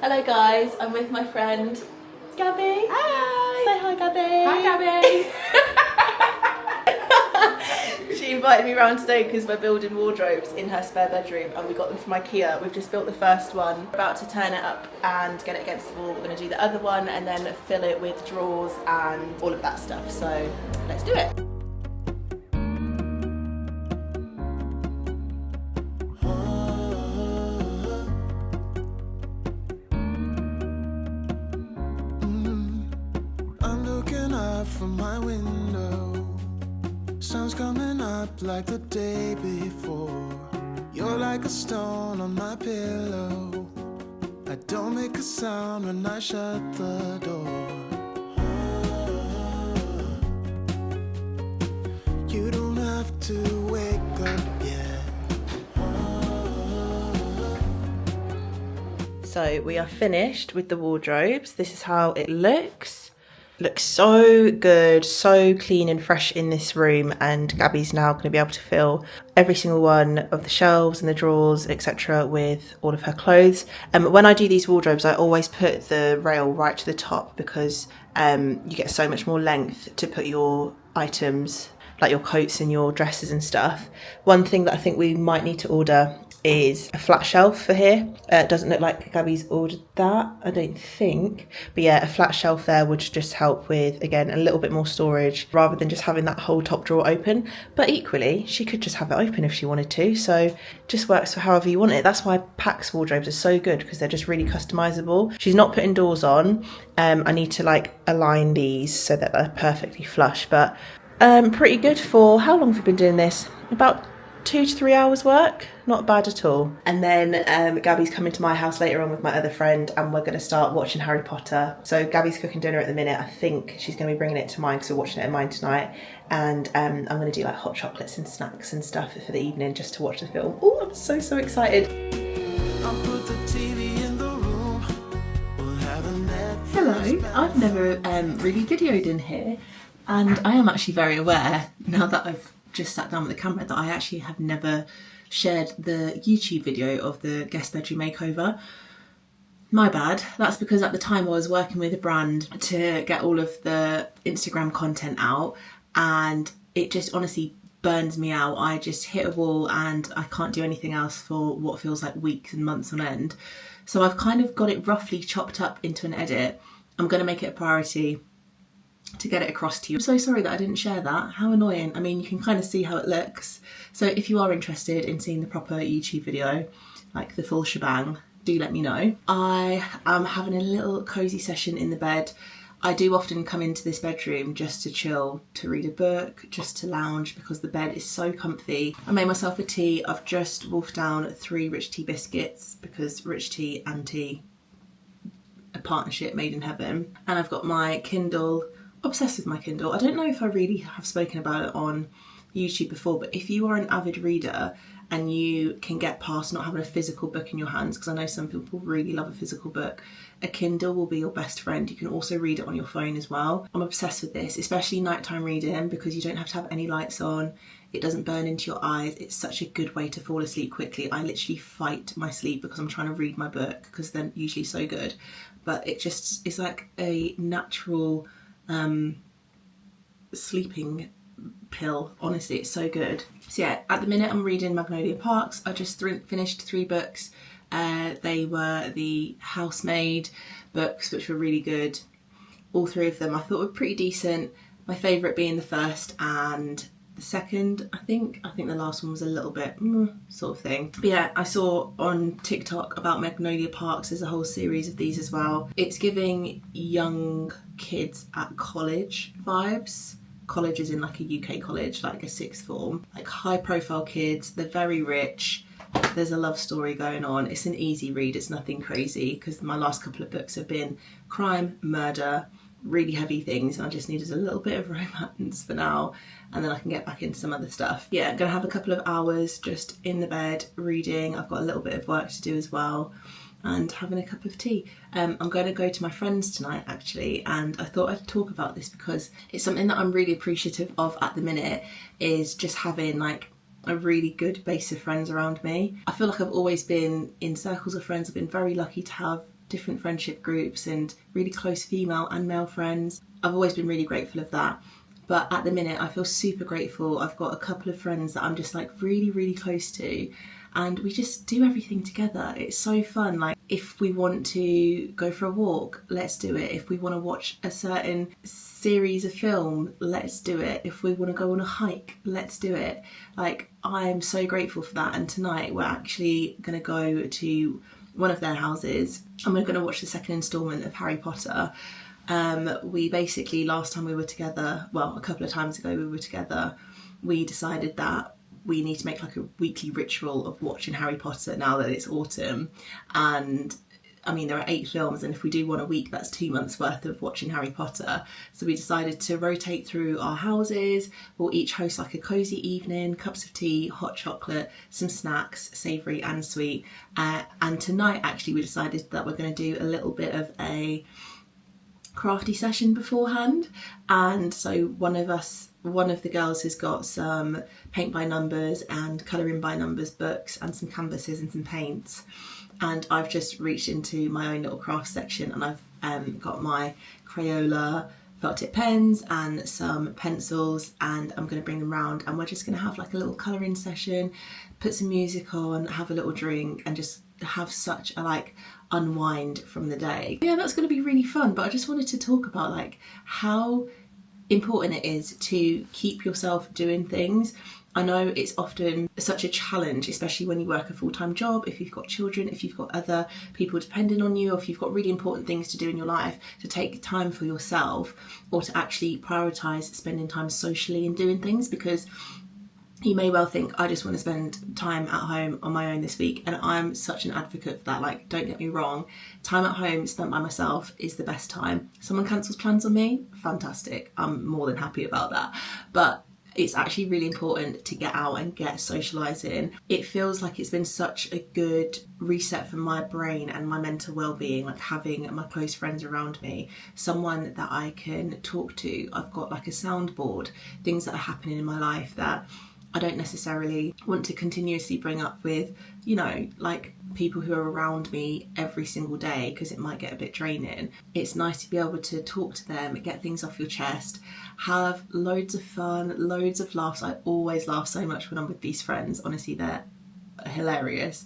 Hello guys, I'm with my friend Gabby. Hi! Say hi Gabby. Hi Gabby! She invited me around today because we're building wardrobes in her spare bedroom and we got them from IKEA. We've just built the first one. We're about to turn it up and get it against the wall. We're going to do the other one and then fill it with drawers and all of that stuff. So let's do it. From my window, sun's coming up like the day before. You're like a stone on my pillow. I don't make a sound when I shut the door. You don't have to wake up yet. So we are finished with the wardrobes. This is how it looks. Looks so good, so clean and fresh in this room, and Gabby's now going to be able to fill every single one of the shelves and the drawers, etc. with all of her clothes. When I do these wardrobes, I always put the rail right to the top because you get so much more length to put your items, like your coats and your dresses and stuff. One thing that I think we might need to order is a flat shelf for here. It doesn't look like Gabby's ordered that, I don't think. But yeah, a flat shelf there would just help with, again, a little bit more storage rather than just having that whole top drawer open. But equally, she could just have it open if she wanted to. So just works for however you want it. That's why Pax wardrobes are so good, because they're just really customizable. She's not putting doors on. I need to like align these so that they're perfectly flush. But pretty good for, how long have we been doing this? About 2 to 3 hours work, not bad at all. And then Gabby's coming to my house later on with my other friend and we're going to start watching Harry Potter. So Gabby's cooking dinner at the minute. I think she's going to be bringing it to mine because we're watching it at mine tonight. And I'm going to do like hot chocolates and snacks and stuff for the evening just to watch the film. Oh, I'm so excited. Hello, I've never really videoed in here, and I am actually very aware now that I've just sat down with the camera that I actually have never shared the YouTube video of the guest bedroom makeover. My bad. That's because at the time I was working with a brand to get all of the Instagram content out, and it just honestly burns me out. I just hit a wall and I can't do anything else for what feels like weeks and months on end. So I've kind of got it roughly chopped up into an edit. I'm going to make it a priority to get it across to you. I'm so sorry that I didn't share that. How annoying. I mean, you can kind of see how it looks. So if you are interested in seeing the proper YouTube video, like the full shebang, do let me know. I am having a little cozy session in the bed. I do often come into this bedroom just to chill, to read a book, just to lounge because the bed is so comfy. I made myself a tea. I've just wolfed down 3 Rich Tea biscuits because Rich Tea and tea, a partnership made in heaven. And I've got my Kindle. Obsessed with my Kindle. I don't know if I really have spoken about it on YouTube before, but if you are an avid reader and you can get past not having a physical book in your hands, because I know some people really love a physical book, a Kindle will be your best friend. You can also read it on your phone as well. I'm obsessed with this, especially nighttime reading, because you don't have to have any lights on. It doesn't burn into your eyes. It's such a good way to fall asleep quickly. I literally fight my sleep because I'm trying to read my book because they're usually so good. But it just is like a natural sleeping pill. Honestly, it's so good. So yeah, at the minute I'm reading Magnolia Parks. I just finished 3 books. They were the Housemaid books, which were really good. All 3 of them I thought were pretty decent. My favourite being the first and the second, I think the last one was a little bit sort of thing. But yeah, I saw on TikTok about Magnolia Parks. There's a whole series of these as well. It's giving young kids at college vibes. College is in like a UK college, like a 6th form. Like high profile kids, they're very rich. There's a love story going on. It's an easy read, it's nothing crazy, because my last couple of books have been crime, murder, really heavy things, and I just needed a little bit of romance for now, and then I can get back into some other stuff. Yeah, I'm gonna have a couple of hours just in the bed reading. I've got a little bit of work to do as well, and having a cup of tea. I'm going to go to my friend's tonight actually, and I thought I'd talk about this because it's something that I'm really appreciative of at the minute, is just having like a really good base of friends around me. I feel like I've always been in circles of friends. I've been very lucky to have different friendship groups and really close female and male friends. I've always been really grateful of that. But at the minute, I feel super grateful. I've got a couple of friends that I'm just like really, really close to, and we just do everything together. It's so fun. Like, if we want to go for a walk, let's do it. If we want to watch a certain series of film, let's do it. If we want to go on a hike, let's do it. Like, I'm so grateful for that. And tonight we're actually going to go to one of their houses and we're going to watch the second instalment of Harry Potter. We basically, last time we were together, well, a couple of times ago we were together, we decided that we need to make like a weekly ritual of watching Harry Potter now that it's autumn. And I mean, there are 8 films, and if we do one a week, that's 2 months worth of watching Harry Potter. So we decided to rotate through our houses. We'll each host like a cosy evening, cups of tea, hot chocolate, some snacks, savoury and sweet. And tonight, actually, we decided that we're going to do a little bit of a crafty session beforehand. And so one of the girls has got some paint by numbers and colouring by numbers books and some canvases and some paints. And I've just reached into my own little craft section, and I've got my Crayola felt tip pens and some pencils, and I'm going to bring them round, and we're just going to have like a little colouring session, put some music on, have a little drink, and just have such a like unwind from the day. Yeah, that's going to be really fun. But I just wanted to talk about like how important it is to keep yourself doing things. I know it's often such a challenge, especially when you work a full-time job, if you've got children, if you've got other people depending on you, or if you've got really important things to do in your life, to take time for yourself, or to actually prioritise spending time socially and doing things. Because you may well think, I just want to spend time at home on my own this week, and I'm such an advocate for that. Like, don't get me wrong, time at home spent by myself is the best time. Someone cancels plans on me, fantastic, I'm more than happy about that. But it's actually really important to get out and get socialising. It feels like it's been such a good reset for my brain and my mental well-being, like having my close friends around me, someone that I can talk to. I've got like a soundboard, things that are happening in my life that I don't necessarily want to continuously bring up with, you know, like people who are around me every single day, because it might get a bit draining. It's nice to be able to talk to them, get things off your chest, have loads of fun, loads of laughs. I always laugh so much when I'm with these friends. Honestly, they're hilarious,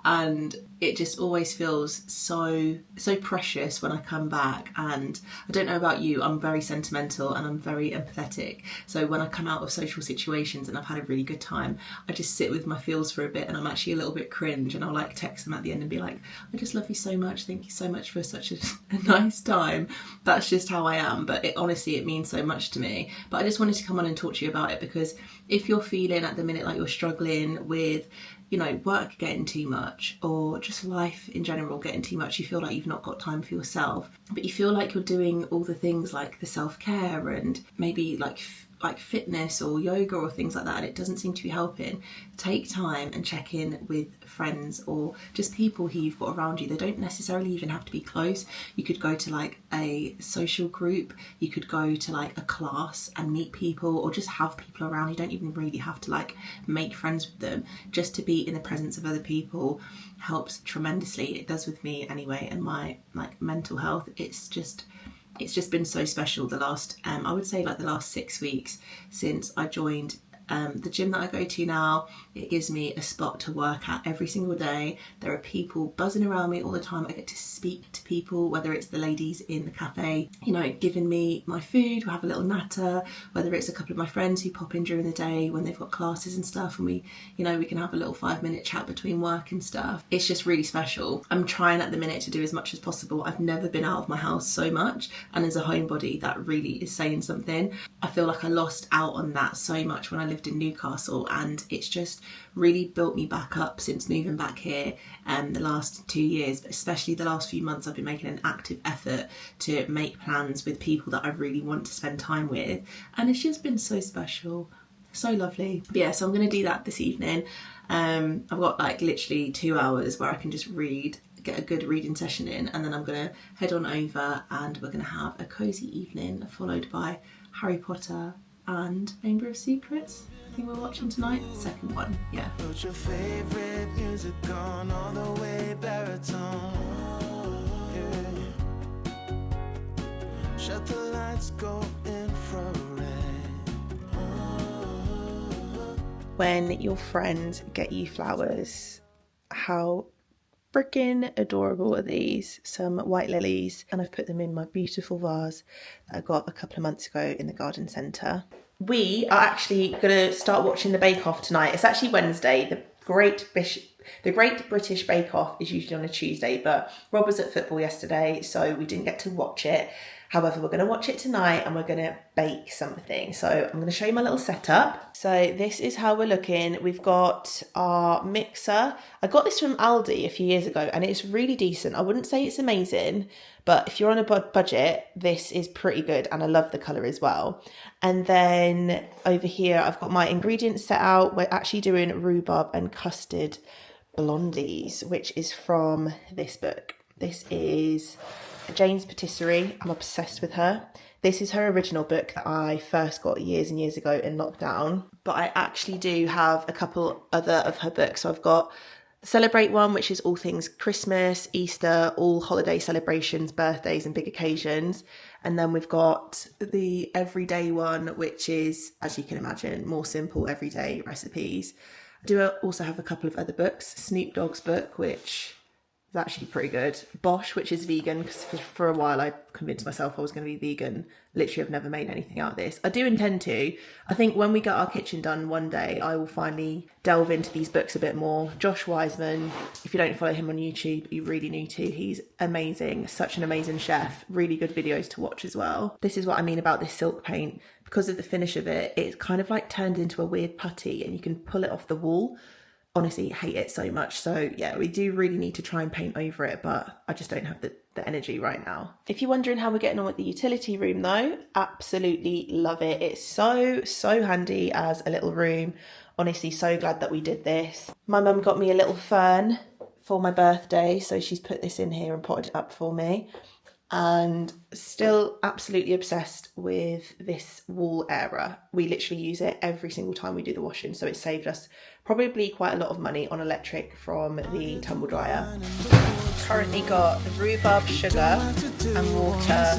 and it just always feels so precious when I come back. And I don't know about you, I'm very sentimental and I'm very empathetic, so when I come out of social situations and I've had a really good time, I just sit with my feels for a bit, and I'm actually a little bit cringe, and I'll like text them at the end and be like, I just love you so much, thank you so much for such a nice time. That's just how I am, but honestly it means so much to me. But I just wanted to come on and talk to you about it, because if you're feeling at the minute like you're struggling with, you know, work getting too much, or just life in general getting too much, you feel like you've not got time for yourself, but you feel like you're doing all the things like the self-care and maybe like fitness or yoga or things like that, and it doesn't seem to be helping, take time and check in with friends or just people who you've got around you. They don't necessarily even have to be close. You could go to like a social group, you could go to like a class and meet people, or just have people around. You don't even really have to like make friends with them. Just to be in the presence of other people helps tremendously. It does with me anyway, and my like mental health. It's just been so special the last, I would say like the last 6 weeks since I joined the gym that I go to now. It gives me a spot to work at every single day. There are people buzzing around me all the time. I get to speak to people, whether it's the ladies in the cafe, you know, giving me my food, we have a little natter, whether it's a couple of my friends who pop in during the day when they've got classes and stuff, and we, you know, we can have a little 5-minute chat between work and stuff. It's just really special. I'm trying at the minute to do as much as possible. I've never been out of my house so much, and as a homebody that really is saying something. I feel like I lost out on that so much when I lived in Newcastle, and it's just really built me back up since moving back here the last 2 years, but especially the last few months I've been making an active effort to make plans with people that I really want to spend time with, and it's just been so special, so lovely. But yeah, so I'm going to do that this evening. I've got like literally 2 hours where I can just read, get a good reading session in, and then I'm going to head on over and we're going to have a cosy evening followed by Harry Potter and Chamber of Secrets. I think we're watching tonight, the second one, yeah. Put your favorite music on all the way baritone. Shut the lights, go infrared. When your friends get you flowers, how freaking adorable are these? Some white lilies, and I've put them in my beautiful vase that I got a couple of months ago in the garden centre. We are actually going to start watching the Bake Off tonight. It's actually Wednesday. The Great British Bake Off is usually on a Tuesday, but Rob was at football yesterday, so we didn't get to watch it. However, we're going to watch it tonight and we're going to bake something. So I'm going to show you my little setup. So this is how we're looking. We've got our mixer. I got this from Aldi a few years ago and it's really decent. I wouldn't say it's amazing, but if you're on a budget, this is pretty good and I love the colour as well. And then over here, I've got my ingredients set out. We're actually doing rhubarb and custard blondies, which is from this book. This is Jane's Patisserie. I'm obsessed with her. This is her original book that I first got years and years ago in lockdown, but I actually do have a couple other of her books. So I've got the Celebrate one, which is all things Christmas, Easter, all holiday celebrations, birthdays and big occasions. And then we've got the Everyday one, which is, as you can imagine, more simple everyday recipes. I do also have a couple of other books. Snoop Dogg's book, which is actually pretty good. Bosch, which is vegan, because for a while I convinced myself I was going to be vegan. Literally, I've never made anything out of this. I do intend to. I think when we get our kitchen done one day, I will finally delve into these books a bit more. Josh Wiseman, if you don't follow him on YouTube, you really need to. He's amazing, such an amazing chef. Really good videos to watch as well. This is what I mean about this silk paint. Because of the finish of it, it's kind of like turned into a weird putty and you can pull it off the wall. Honestly, hate it so much. So yeah, we do really need to try and paint over it, but I just don't have the energy right now. If you're wondering how we're getting on with the utility room though, absolutely love it. It's so handy as a little room. Honestly, so glad that we did this. My mum got me a little fern for my birthday, so she's put this in here and potted it up for me. And still absolutely obsessed with this wall airer. We literally use it every single time we do the washing, so it saved us probably quite a lot of money on electric from the tumble dryer. Currently got the rhubarb, sugar and water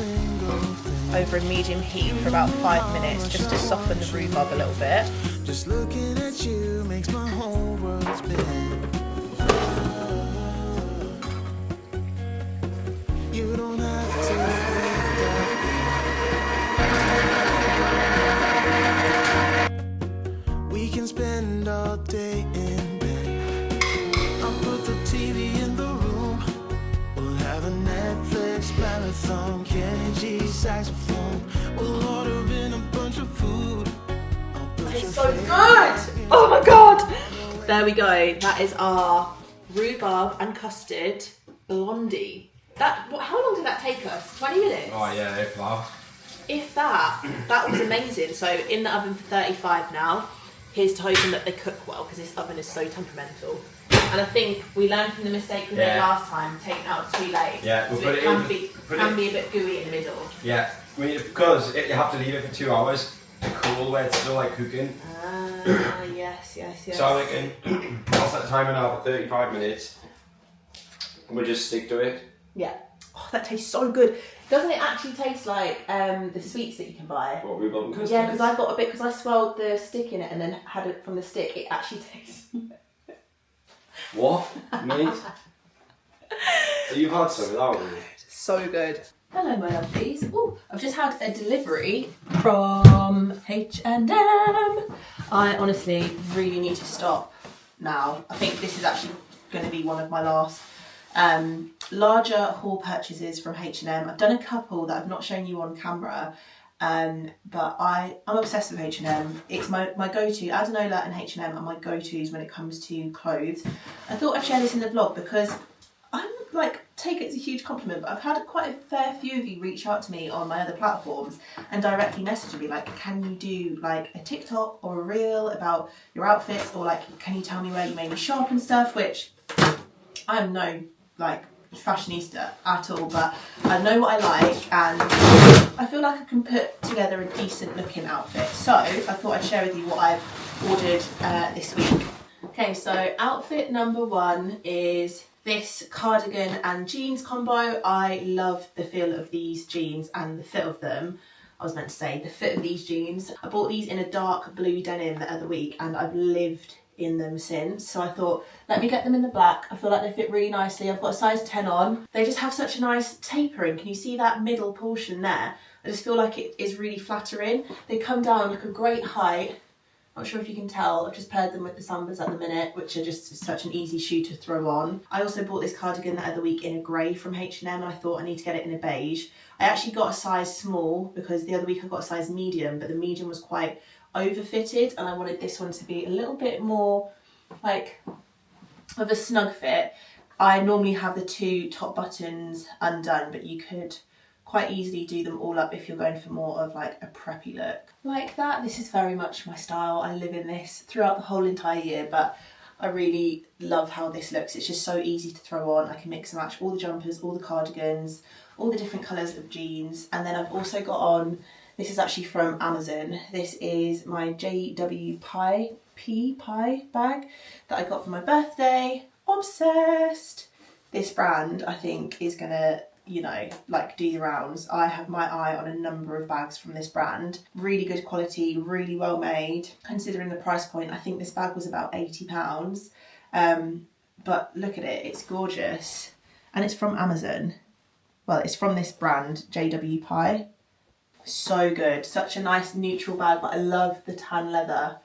over a medium heat for about 5 minutes just to soften the rhubarb a little bit. Just looking at you makes my whole world spin. You don't have to. We can spend all day in bed. I'll put the TV in the room. We'll have a Netflix marathon. Kenny G saxophone. We'll order in a bunch of food. It's so good! Oh my god! There we go. That is our rhubarb and custard blondie. How long did that take us? 20 minutes? Oh yeah, if that. If that. That was amazing. So in the oven for 35 now. Here's to hoping that they cook well, because this oven is so temperamental. And I think we learned from the mistake we made last time, taking it out too late. Yeah, we'll so put it it can in. be a bit gooey in the middle. Yeah, I mean, because you have to leave it for 2 hours to cool where it's still like cooking. Yes. So I'm thinking, I'll set the timer now for 35 minutes. And we'll just stick to it. Yeah. Oh, that tastes so good. Doesn't it actually taste like the sweets that you can buy? What, rhubarb and custard? Yeah, because I got a bit, because I swirled the stick in it and then had it from the stick. It actually tastes. What? Mate? So you've had some without me? So good. Hello, my lovelies. Oh, I've just had a delivery from H&M. I honestly really need to stop now. I think this is actually going to be one of my last larger haul purchases from H&M. I've done a couple that I've not shown you on camera, but I'm obsessed with H&M. It's my go-to. Adenola and H&M are my go-tos when it comes to clothes. I thought I'd share this in the vlog because I'm like, take it as a huge compliment, but I've had quite a fair few of you reach out to me on my other platforms and directly message me like, can you do like a TikTok or a reel about your outfits, or like, can you tell me where you mainly shop and stuff, which I'm no like fashionista at all, but I know what I like and I feel like I can put together a decent looking outfit. So I thought I'd share with you what I've ordered this week. Okay, so outfit number one is this cardigan and jeans combo. I love the feel of these jeans and the fit of them. I was meant to say the fit of these jeans. I bought these in a dark blue denim the other week and I've lived in them since. So I thought, let me get them in the black. I feel like they fit really nicely. I've got a size 10 on. They just have such a nice tapering. Can you see that middle portion there? I just feel like it is really flattering. They come down like a great height. Not sure if you can tell, I've just paired them with the Sambas at the minute, which are just such an easy shoe to throw on. I also bought this cardigan the other week in a grey from H&M and I thought I need to get it in a beige. I actually got a size small because the other week I got a size medium, but the medium was quite overfitted and I wanted this one to be a little bit more like of a snug fit. I normally have the 2 top buttons undone, but you could quite easily do them all up if you're going for more of like a preppy look. Like that, this is very much my style. I live in this throughout the whole entire year, but I really love how this looks. It's just so easy to throw on. I can mix and match all the jumpers, all the cardigans, all the different colours of jeans. And then I've also got on, this is actually from Amazon. This is my JW Pie bag that I got for my birthday. Obsessed. This brand I think is gonna, you know, like do the rounds. I have my eye on a number of bags from this brand. Really good quality, really well made. Considering the price point, I think this bag was about £80. But look at it, it's gorgeous. And it's from Amazon. Well, it's from this brand, JW Pie. So good, such a nice neutral bag, but I love the tan leather.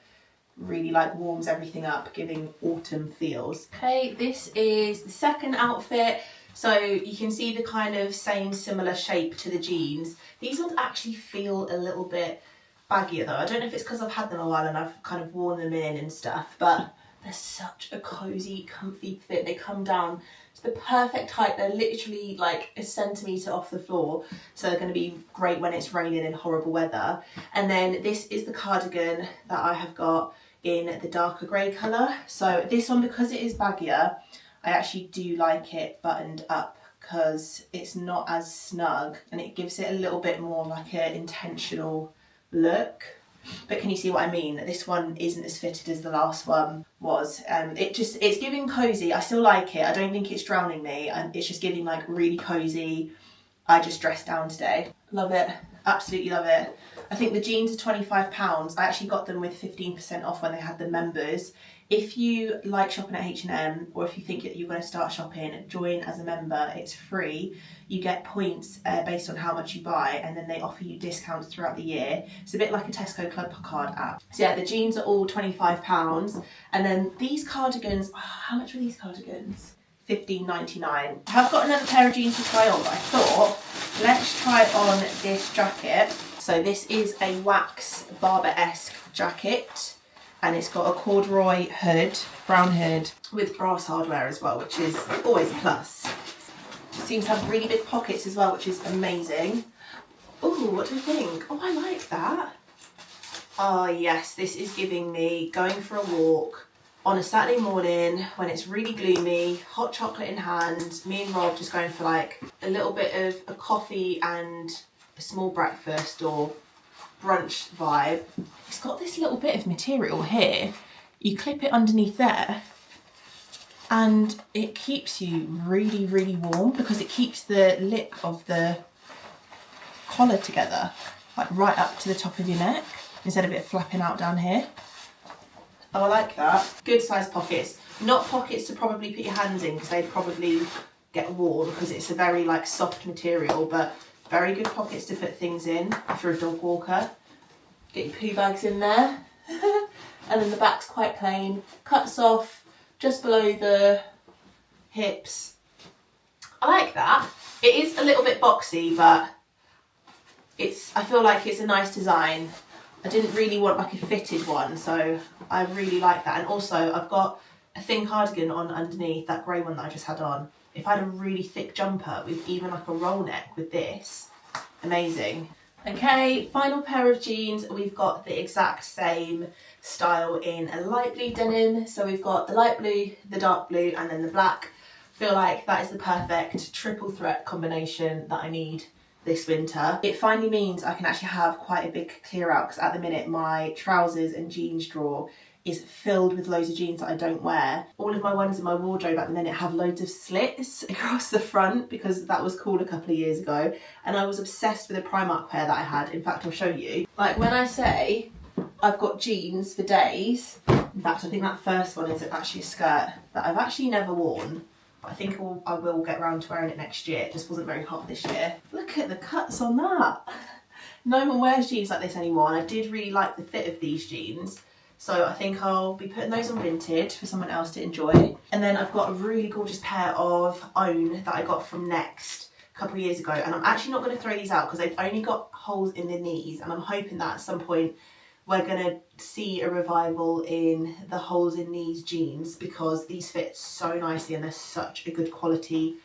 Really like warms everything up, giving autumn feels. Okay, this is the second outfit. So you can see the kind of same similar shape to the jeans. These ones actually feel a little bit baggier though. I don't know if it's because I've had them a while and I've kind of worn them in and stuff, but they're such a cozy, comfy fit. They come down to the perfect height. They're literally like a centimetre off the floor. So they're going to be great when it's raining in horrible weather. And then this is the cardigan that I have got in the darker grey colour. So this one, because it is baggier, I actually do like it buttoned up because it's not as snug and it gives it a little bit more like an intentional look. But can you see what I mean? This one isn't as fitted as the last one was. It's giving cozy. I still like it. I don't think it's drowning me, and it's just giving like really cozy. I just dressed down today. Love it. Absolutely love it. I think the jeans are £25. I actually got them with 15% off when they had the members. If you like shopping at H&M, or if you think that you're going to start shopping, join as a member. It's free. You get points based on how much you buy, and then they offer you discounts throughout the year. It's a bit like a Tesco Club Card app. So yeah, the jeans are all £25. And then these cardigans, how much were these cardigans? $15.99. I have got another pair of jeans to try on, but I thought, let's try on this jacket. So this is a wax Barber-esque jacket. And it's got a corduroy hood, brown hood, with brass hardware as well, which is always a plus. Seems to have really big pockets as well, which is amazing. Oh, what do you think? Oh, I like that. Oh yes, this is giving me going for a walk on a Saturday morning when it's really gloomy, hot chocolate in hand, me and Rob just going for like a little bit of a coffee and a small breakfast or brunch vibe. It's got this little bit of material here. You clip it underneath there and it keeps you really, really warm because it keeps the lip of the collar together, like right up to the top of your neck instead of it flapping out down here. Oh, I like that. Good size pockets. Not pockets to probably put your hands in because they'd probably get warm because it's a very like soft material, but very good pockets to put things in if you're a dog walker. Get your poo bags in there. And then the back's quite plain. Cuts off just below the hips. I like that. It is a little bit boxy, but I feel like it's a nice design. I didn't really want like a fitted one, so I really like that. And also I've got a thin cardigan on underneath, that grey one that I just had on. If I had a really thick jumper with even like a roll neck with this, amazing. Okay, final pair of jeans. We've got the exact same style in a light blue denim. So we've got the light blue, the dark blue, and then the black. I feel like that is the perfect triple threat combination that I need this winter. It finally means I can actually have quite a big clear out because at the minute my trousers and jeans drawer is filled with loads of jeans that I don't wear. All of my ones in my wardrobe at the minute have loads of slits across the front because that was cool a couple of years ago. And I was obsessed with a Primark pair that I had. In fact, I'll show you. Like when I say I've got jeans for days, in fact, I think that first one is actually a skirt that I've actually never worn. But I think I will get around to wearing it next year. It just wasn't very hot this year. Look at the cuts on that. No one wears jeans like this anymore. And I did really like the fit of these jeans. So I think I'll be putting those on vintage for someone else to enjoy. And then I've got a really gorgeous pair of Own that I got from Next a couple of years ago. And I'm actually not going to throw these out because they've only got holes in the knees. And I'm hoping that at some point we're going to see a revival in the holes in knees jeans because these fit so nicely and they're such a good quality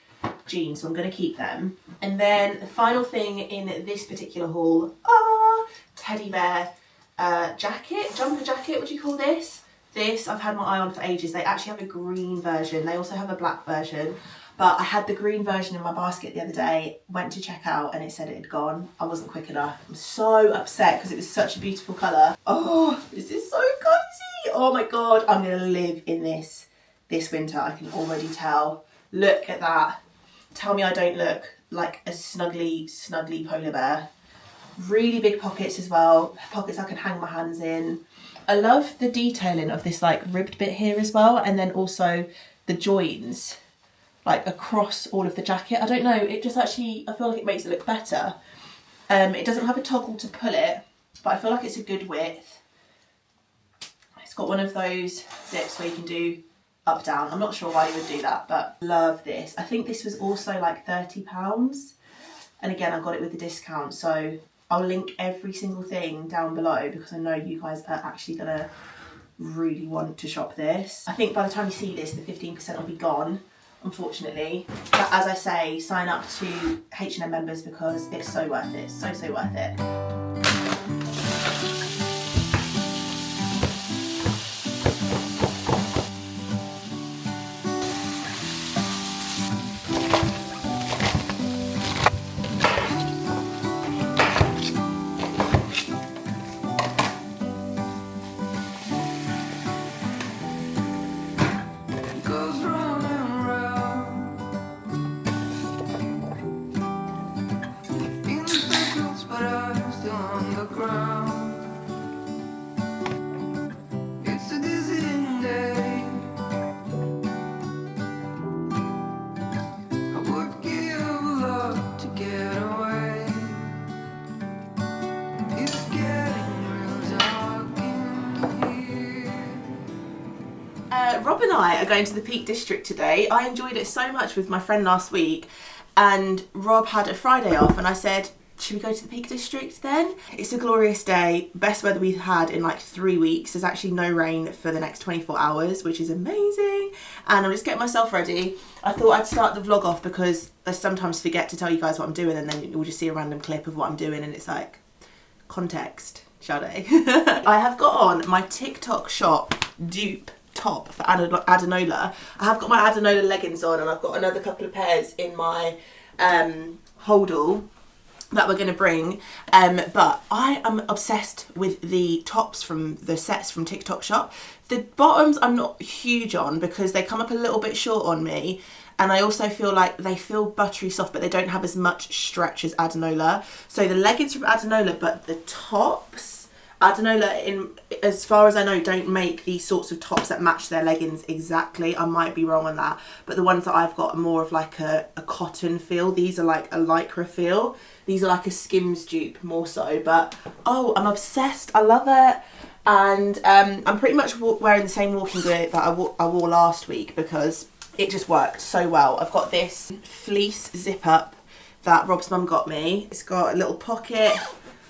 jean. So I'm going to keep them. And then the final thing in this particular haul, teddy bear jumper jacket, would you call this? This I've had my eye on for ages. They actually have a green version. They also have a black version. But I had the green version in my basket the other day, went to check out and it said it had gone. I wasn't quick enough. I'm so upset because it was such a beautiful colour. Oh, this is so cozy. Oh my God, I'm going to live in this winter. I can already tell. Look at that. Tell me I don't look like a snuggly polar bear. Really big pockets as well, pockets I can hang my hands in. I love the detailing of this like ribbed bit here as well, and then also the joins like across all of the jacket. I don't know, it just actually, I feel like it makes it look better. It doesn't have a toggle to pull it, but I feel like it's a good width. It's got one of those zips where you can do up down. I'm not sure why you would do that, but love this. I think this was also like £30, and again I got it with a discount, so I'll link every single thing down below because I know you guys are actually gonna really want to shop this. I think by the time you see this, the 15% will be gone, unfortunately. But as I say, sign up to H&M members because it's so worth it, so worth it. Rob and I are going to the Peak District today. I enjoyed it so much with my friend last week, and Rob had a Friday off and I said, should we go to the Peak District then? It's a glorious day, best weather we've had in like 3 weeks. There's actually no rain for the next 24 hours, which is amazing. And I'm just getting myself ready. I thought I'd start the vlog off because I sometimes forget to tell you guys what I'm doing, and then you'll just see a random clip of what I'm doing and it's like, context, Shannon. I have got on my TikTok shop dupe top for Adenola. I have got my Adenola leggings on, and I've got another couple of pairs in my holdall that we're going to bring, but I am obsessed with the tops from the sets from TikTok shop. The bottoms I'm not huge on because they come up a little bit short on me, and I also feel like they feel buttery soft but they don't have as much stretch as Adenola. So the leggings from Adenola, but the tops, Adenola, in as far as I know, don't make these sorts of tops that match their leggings exactly. I might be wrong on that, but the ones that I've got are more of like a cotton feel. These are like a lycra feel. These are like a Skims dupe more so, but oh, I'm obsessed. I love it. And I'm pretty much wearing the same walking gear that I wore last week because it just worked so well. I've got this fleece zip up that Rob's mum got me. It's got a little pocket,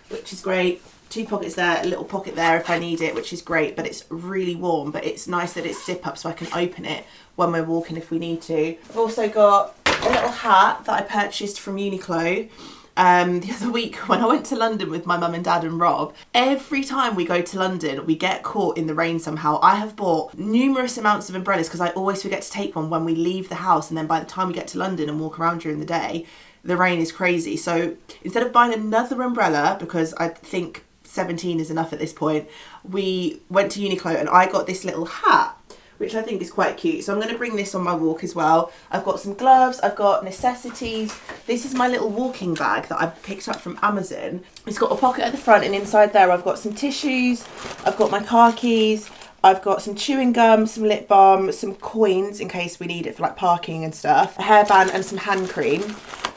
which is great. 2 pockets there, a little pocket there if I need it, which is great, but it's really warm. But it's nice that it's zip up so I can open it when we're walking if we need to. I've also got a little hat that I purchased from Uniqlo the other week when I went to London with my mum and dad and Rob. Every time we go to London, we get caught in the rain somehow. I have bought numerous amounts of umbrellas because I always forget to take one when we leave the house, and then by the time we get to London and walk around during the day, the rain is crazy. So instead of buying another umbrella, because I think 17 is enough at this point. We went to Uniqlo and I got this little hat, which I think is quite cute. So I'm going to bring this on my walk as well. I've got some gloves, I've got necessities. This is my little walking bag that I picked up from Amazon. It's got a pocket at the front, and inside there I've got some tissues, I've got my car keys, I've got some chewing gum, some lip balm, some coins in case we need it for like parking and stuff, a hairband and some hand cream.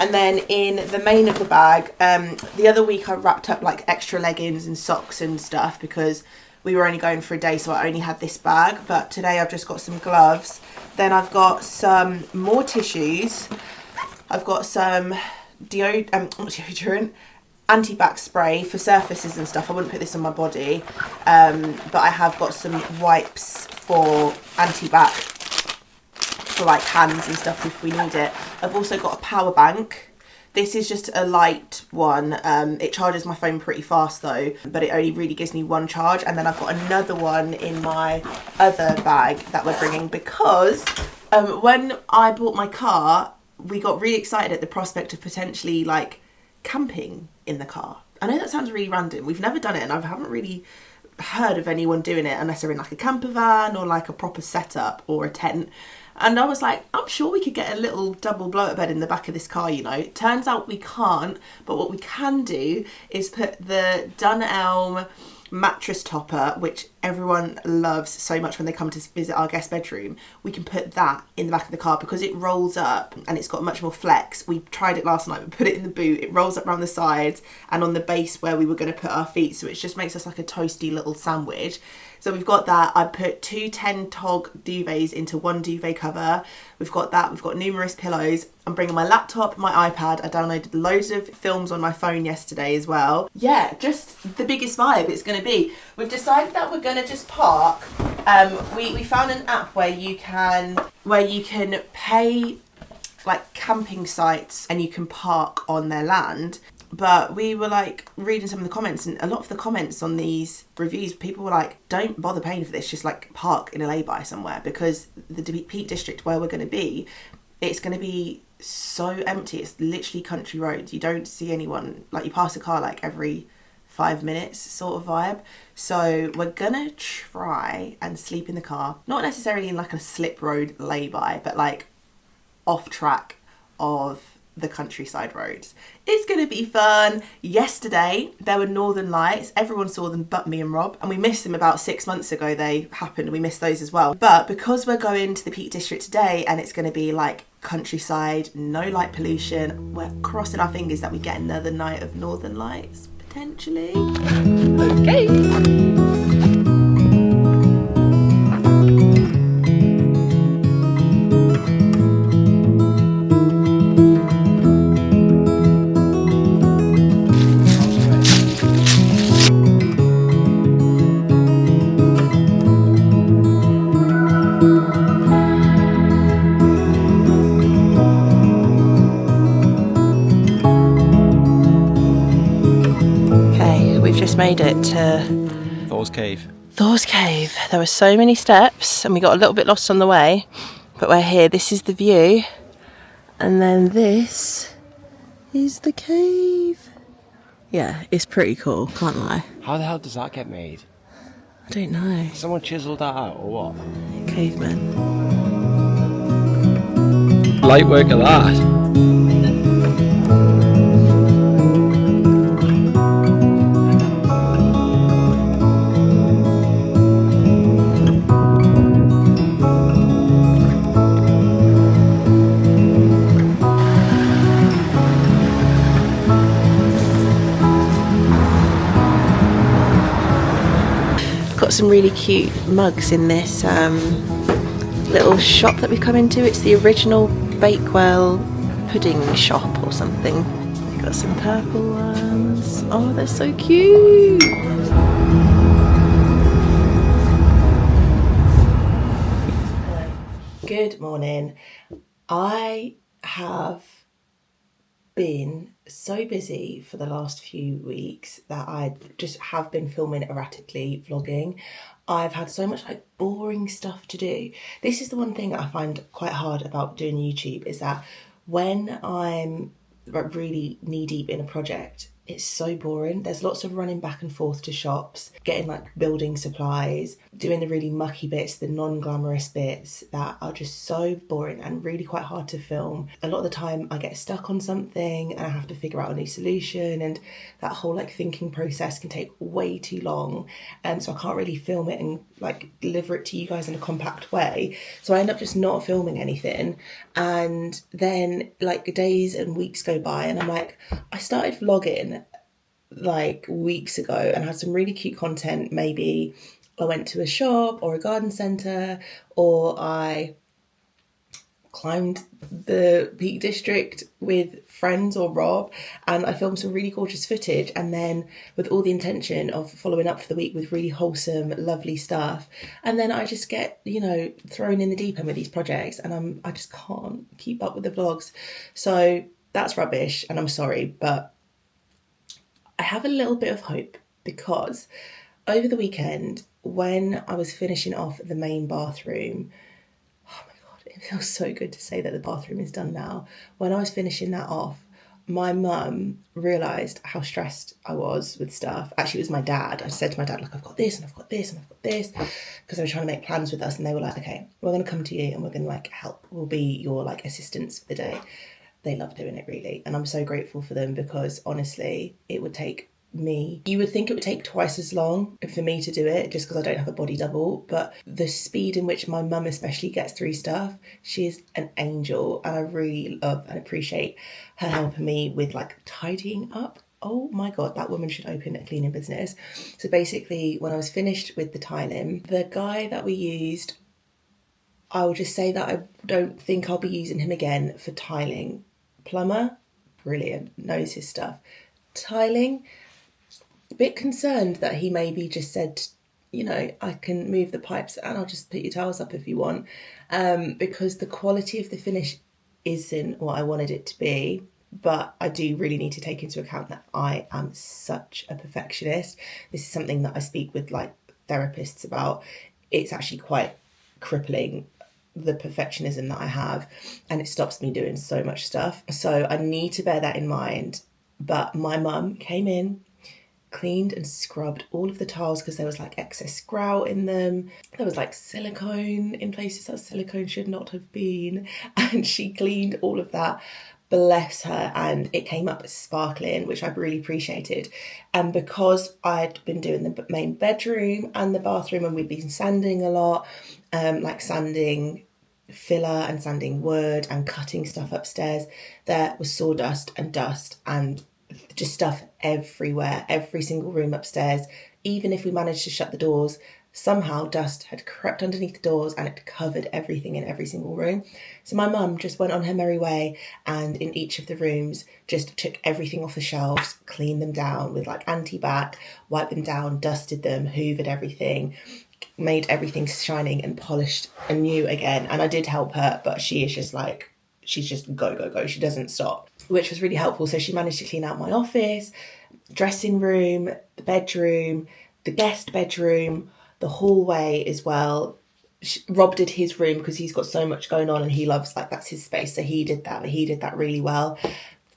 And then in the main of the bag, the other week I wrapped up like extra leggings and socks and stuff because we were only going for a day, so I only had this bag. But today I've just got some gloves. Then I've got some more tissues. I've got some deodorant, anti-bac spray for surfaces and stuff. I wouldn't put this on my body. But I have got some wipes for anti-bac for like hands and stuff if we need it. I've also got a power bank. This is just a light one. It charges my phone pretty fast though, but it only really gives me one charge. And then I've got another one in my other bag that we're bringing because when I bought my car, we got really excited at the prospect of potentially like camping in the car. I know that sounds really random. We've never done it and I haven't really heard of anyone doing it unless they're in like a camper van or like a proper setup or a tent. And I was like, I'm sure we could get a little double blow-up bed in the back of this car, you know. Turns out we can't, but what we can do is put the Dunelm mattress topper, which everyone loves so much when they come to visit our guest bedroom. We can put that in the back of the car because it rolls up and it's got much more flex. We tried it last night, we put it in the boot, it rolls up around the sides and on the base where we were going to put our feet, so it just makes us like a toasty little sandwich. So we've got that. I put 2 10-tog duvets into one duvet cover. We've got that. We've got numerous pillows. I'm bringing my laptop, my iPad. I downloaded loads of films on my phone yesterday as well. Yeah, just the biggest vibe it's going to be. We've decided that we're going to just park. We found an app where you can pay like camping sites and you can park on their land. But we were like reading some of the comments, and a lot of the comments on these reviews, people were like, don't bother paying for this, just like park in a lay-by somewhere, because the Peak District where we're going to be, it's going to be so empty. It's literally country roads. You don't see anyone, like you pass a car like every 5 minutes sort of vibe. So we're gonna try and sleep in the car, not necessarily in like a slip road lay-by, but like off track of the countryside roads. It's gonna be fun. Yesterday there were northern lights. Everyone saw them but me and Rob, and we missed them about 6 months ago. They happened and we missed those as well. But because we're going to the Peak District today and it's gonna be like countryside, no light pollution, we're crossing our fingers that we get another night of northern lights potentially. Okay. Just made it to Thor's Cave. Thor's Cave. There were so many steps and we got a little bit lost on the way, but we're here. This is the view, and then this is the cave. Yeah, it's pretty cool, can't lie. How the hell does that get made? I don't know. Someone chiseled that out or what? Cavemen. Light work of that. Got some really cute mugs in this little shop that we've come into. It's the original Bakewell pudding shop or something. We've got some purple ones. Oh, they're so cute. Good morning. I have been so busy for the last few weeks that I just have been filming erratically, vlogging. I've had so much like boring stuff to do. This is the one thing that I find quite hard about doing YouTube, is that when I'm really knee deep in a project, it's so boring. There's lots of running back and forth to shops, getting like building supplies, doing the really mucky bits, the non-glamorous bits that are just so boring and really quite hard to film. A lot of the time I get stuck on something and I have to figure out a new solution, and that whole like thinking process can take way too long. And so I can't really film it and like deliver it to you guys in a compact way. So I end up just not filming anything. And then like days and weeks go by and I'm like, I started vlogging like weeks ago and had some really cute content. Maybe I went to a shop or a garden centre, or I climbed the Peak District with friends or Rob, and I filmed some really gorgeous footage, and then with all the intention of following up for the week with really wholesome, lovely stuff. And then I just get, you know, thrown in the deep end with these projects, and I just can't keep up with the vlogs. So that's rubbish, and I'm sorry, but I have a little bit of hope, because over the weekend, when I was finishing off the main bathroom, oh my God, it feels so good to say that the bathroom is done now. When I was finishing that off, my mum realised how stressed I was with stuff. Actually, it was my dad. I said to my dad, look, I've got this and I've got this and I've got this, because they were trying to make plans with us, and they were like, okay, we're going to come to you and we're going to like help. We'll be your like assistants for the day. They love doing it, really. And I'm so grateful for them, because honestly, it would take me, you would think it would take twice as long for me to do it, just because I don't have a body double, but the speed in which my mum especially gets through stuff, she is an angel, and I really love and appreciate her helping me with like tidying up. Oh my God, that woman should open a cleaning business. So basically, when I was finished with the tiling, the guy that we used, I will just say that I don't think I'll be using him again for tiling. Plumber, brilliant, knows his stuff. Tiling, a bit concerned that he maybe just said, you know, I can move the pipes and I'll just put your tiles up if you want, because the quality of the finish isn't what I wanted it to be. But I do really need to take into account that I am such a perfectionist. This is something that I speak with like therapists about. It's actually quite crippling, the perfectionism that I have, and it stops me doing so much stuff. So I need to bear that in mind. But my mum came in, cleaned and scrubbed all of the tiles because there was like excess grout in them. There was like silicone in places that silicone should not have been, and she cleaned all of that. Bless her, and it came up sparkling, which I really appreciated. And because I'd been doing the main bedroom and the bathroom, and we'd been sanding a lot, like sanding filler and sanding wood and cutting stuff upstairs, there was sawdust and dust and just stuff everywhere, every single room upstairs. Even if we managed to shut the doors, somehow dust had crept underneath the doors and it covered everything in every single room. So my mum just went on her merry way, and in each of the rooms just took everything off the shelves, cleaned them down with like anti-bac, wiped them down, dusted them, hoovered everything, made everything shining and polished anew again. And I did help her, but she is just like, she's just go, go, go. She doesn't stop, which was really helpful. So she managed to clean out my office, dressing room, the bedroom, the guest bedroom, the hallway as well. Rob did his room because he's got so much going on and he loves, like, that's his space. So he did that, but he did that really well.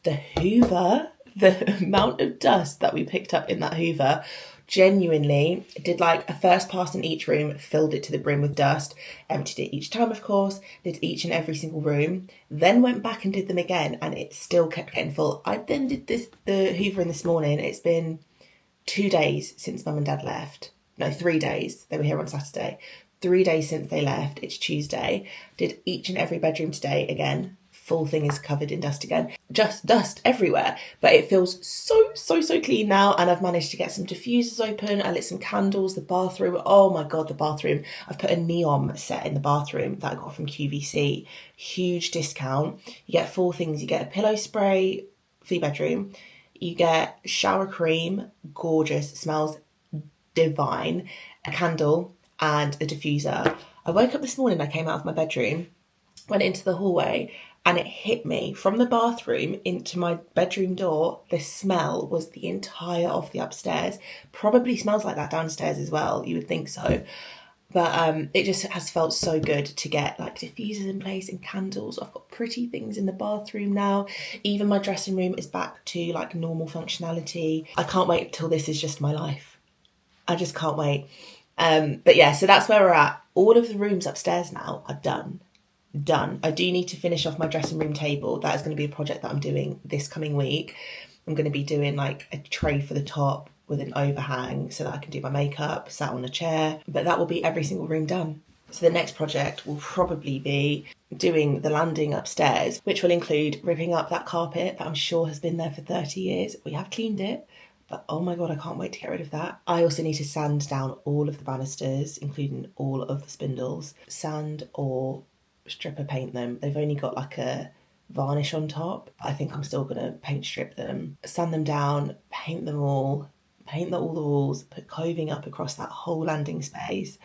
The Hoover, the amount of dust that we picked up in that Hoover, genuinely did like a first pass in each room, filled it to the brim with dust, emptied it each time, of course, did each and every single room, then went back and did them again, and it still kept getting full. I then did the Hoovering this morning. It's been 2 days since Mum and Dad left. No, 3 days. They were here on Saturday. 3 days since they left. It's Tuesday. Did each and every bedroom today again. Full thing is covered in dust again. Just dust everywhere. But it feels so clean now. And I've managed to get some diffusers open. I lit some candles. The bathroom. Oh my God, the bathroom. I've put a neon set in the bathroom that I got from QVC. Huge discount. You get 4 things. You get a pillow spray for your bedroom. You get shower cream. Gorgeous. Smells divine. A candle and a diffuser. I woke up this morning. I came out of my bedroom, went into the hallway, and it hit me from the bathroom into my bedroom door. The smell was the entire of the upstairs. Probably smells like that downstairs as well. You would think so. But it just has felt so good to get like diffusers in place and candles. I've got pretty things in the bathroom now. Even my dressing room is back to like normal functionality. I can't wait till this is just my life. I just can't wait. But yeah, so that's where we're at. All of the rooms upstairs now are done. I do need to finish off my dressing room table. That is going to be a project that I'm doing this coming week. I'm going to be doing like a tray for the top with an overhang so that I can do my makeup sat on a chair. But that will be every single room done. So the next project will probably be doing the landing upstairs, which will include ripping up that carpet that I'm sure has been there for 30 years. We have cleaned it, but oh my God, I can't wait to get rid of that. I also need to sand down all of the banisters, including all of the spindles. Sand or stripper paint them. They've only got like a varnish on top. I think I'm still going to paint strip them, sand them down, paint them all, paint all the walls, put coving up across that whole landing space.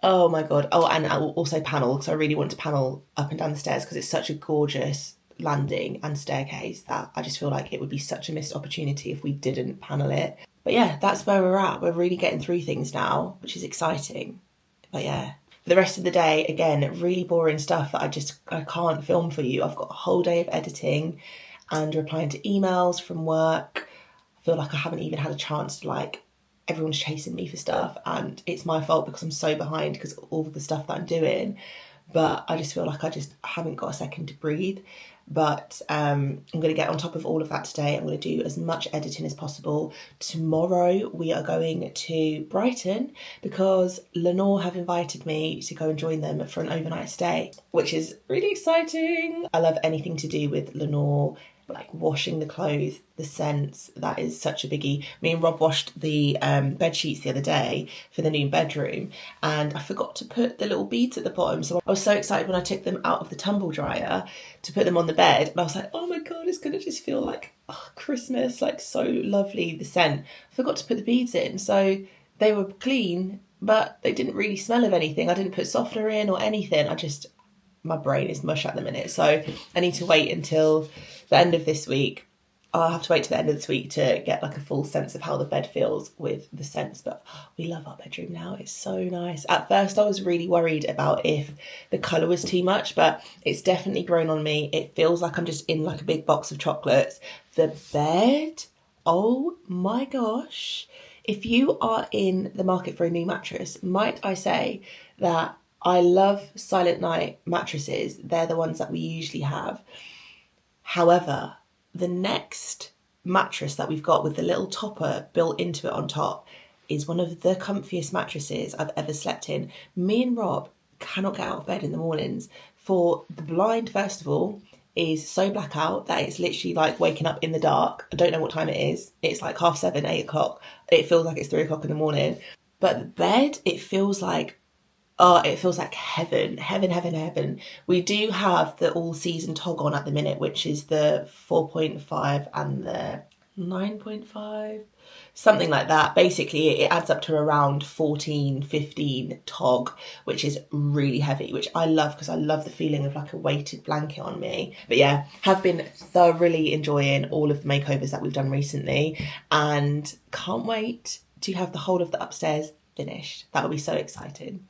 Oh my God. Oh, and I will also panel, because I really want to panel up and down the stairs because it's such a gorgeous landing and staircase that I just feel like it would be such a missed opportunity if we didn't panel it. But yeah, that's where we're at. We're really getting through things now, which is exciting. But yeah, for the rest of the day, again, really boring stuff that I can't film for you. I've got a whole day of editing and replying to emails from work. I feel like I haven't even had a chance to like, everyone's chasing me for stuff and it's my fault because I'm so behind because of all of the stuff that I'm doing. But I just feel like I haven't got a second to breathe. But I'm going to get on top of all of that today. I'm going to do as much editing as possible. Tomorrow we are going to Brighton because Lenore have invited me to go and join them for an overnight stay, which is really exciting. I love anything to do with Lenore, like washing the clothes, the scents, that is such a biggie. Me and Rob washed the bed sheets the other day for the new bedroom and I forgot to put the little beads at the bottom, so I was so excited when I took them out of the tumble dryer to put them on the bed and I was like, oh my God, it's gonna just feel like Christmas, like so lovely, the scent. I forgot to put the beads in, so they were clean but they didn't really smell of anything. I didn't put softener in or anything. My brain is mush at the minute, so I need to wait until the end of this week. I'll have to wait to the end of this week to get like a full sense of how the bed feels with the scents. But we love our bedroom now. It's so nice. At first I was really worried about if the colour was too much, but it's definitely grown on me. It feels like I'm just in like a big box of chocolates. The bed, oh my gosh. If you are in the market for a new mattress, might I say that I love Silent Night mattresses. They're the ones that we usually have. However, the next mattress that we've got with the little topper built into it on top is one of the comfiest mattresses I've ever slept in. Me and Rob cannot get out of bed in the mornings. For the blind, first of all, is so blackout that it's literally like waking up in the dark. I don't know what time it is. It's like 7:30, 8 o'clock. It feels like it's 3 o'clock in the morning. But the bed, it feels like heaven. We do have the all-season tog on at the minute, which is the 4.5 and the 9.5, something like that. Basically, it adds up to around 14, 15 tog, which is really heavy, which I love because I love the feeling of like a weighted blanket on me. But yeah, have been thoroughly enjoying all of the makeovers that we've done recently and can't wait to have the whole of the upstairs finished. That will be so exciting.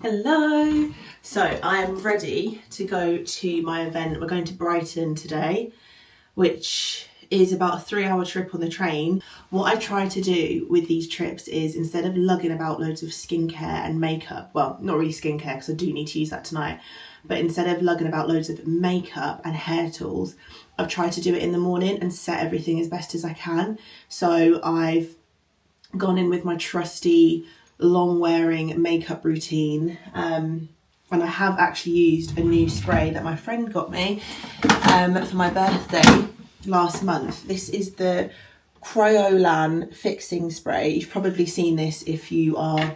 Hello. So I am ready to go to my event. We're going to Brighton today, which is about a 3-hour trip on the train. What I try to do with these trips is instead of lugging about loads of skincare and makeup, well, not really skincare because I do need to use that tonight, but instead of lugging about loads of makeup and hair tools, I've tried to do it in the morning and set everything as best as I can. So I've gone in with my trusty long wearing makeup routine and I have actually used a new spray that my friend got me for my birthday last month. This is the Cryolan fixing spray. You've probably seen this if you are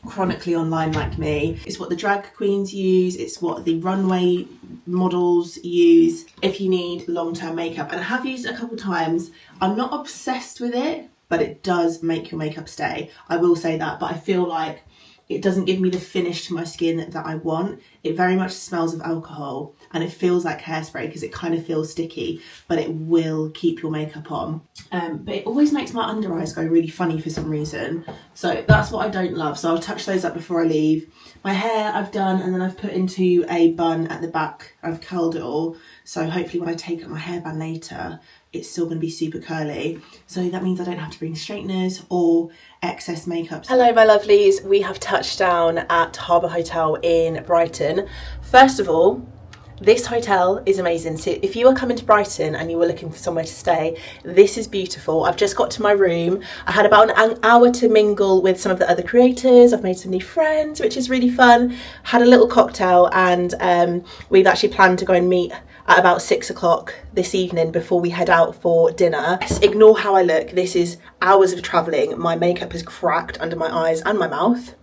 chronically online like me. It's what the drag queens use, it's what the runway models use if you need long-term makeup, and I have used it a couple times. I'm not obsessed with it, but it does make your makeup stay. I will say that, but I feel like it doesn't give me the finish to my skin that I want. It very much smells of alcohol, and it feels like hairspray because it kind of feels sticky, but it will keep your makeup on. But it always makes my under eyes go really funny for some reason. So that's what I don't love. So I'll touch those up before I leave. My hair I've done, and then I've put into a bun at the back. I've curled it all. So hopefully when I take up my hairband later, it's still going to be super curly. So that means I don't have to bring straighteners or excess makeup. Hello my lovelies, we have touched down at Harbour Hotel in Brighton. First of all, this hotel is amazing. So if you are coming to Brighton and you were looking for somewhere to stay, this is beautiful. I've just got to my room. I had about an hour to mingle with some of the other creators. I've made some new friends, which is really fun. Had a little cocktail, and we've actually planned to go and meet at about 6 o'clock this evening before we head out for dinner. Ignore how I look. This is hours of travelling. My makeup has cracked under my eyes and my mouth.